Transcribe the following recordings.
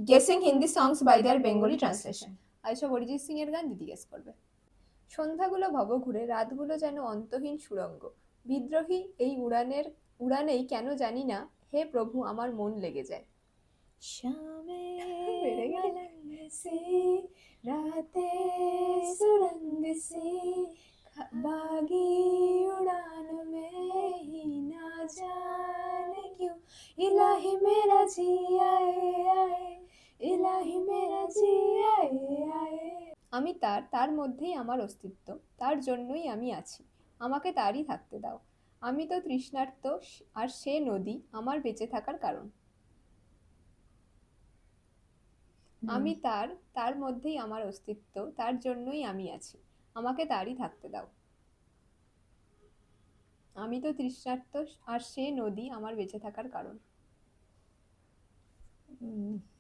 Guessing Hindi songs by their Bengali translation. আইসব অরিজিৎ সিং এর গান দিদি গেস করবে। সন্ধ্যাগুলো ভব ঘুরে, রাতগুলো যেন অন্তহীন সুড়ঙ্গ, বিদ্রোহী এই উড়ানেই কেন জানি না, হে প্রভু আমার মন লেগে যায়। शामें বেড়ে গেলে मलंग सी रातें सुरंग सी बागी उड़ान में ही ना जाने क्यों इलाही मेरा जी आए आए इलाही मेरा जी आए आए। আমি তার মধ্যেই আমার অস্তিত্ব, তার জন্যই আমি আছি, আমাকে তারই থাকতে দাও। আমি তো তৃষ্ণার্ত, আর সে নদী আমার বেঁচে থাকার কারণ। আমি তার মধ্যেই আমার অস্তিত্ব, তার জন্যই আমি আছি, আমাকে তারই থাকতে দাও। আমি তো তৃষ্ণার্ত, আর সে নদী আমার বেঁচে থাকার কারণ।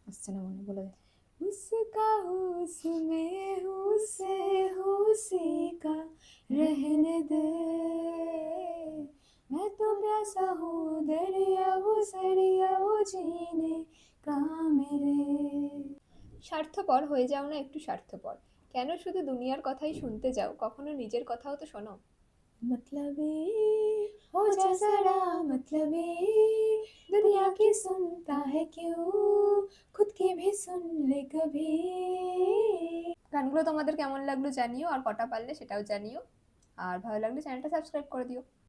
আসছে না মনে, বলে দে। उसका उसमें उसे उसी का रहने दे, मैं तो प्यासा हूँ दरिया वो जीने का मेरे। স্বার্থপর হয়ে যাও না একটু স্বার্থপর, কেন শুধু দুনিয়ার কথাই শুনতে যাও, কখনো নিজের কথাও তো শোনো। मतलबी हो जा जरा मतलबी दुनिया की सुनता है क्यों खुद की भी सुन ले कभी। গানগুলো তোমাদের কেমন লাগলো জানিও, আর কটা পারলে সেটাও জানিও, আর ভালো লাগলে চ্যানেলটা সাবস্ক্রাইব করে দিও।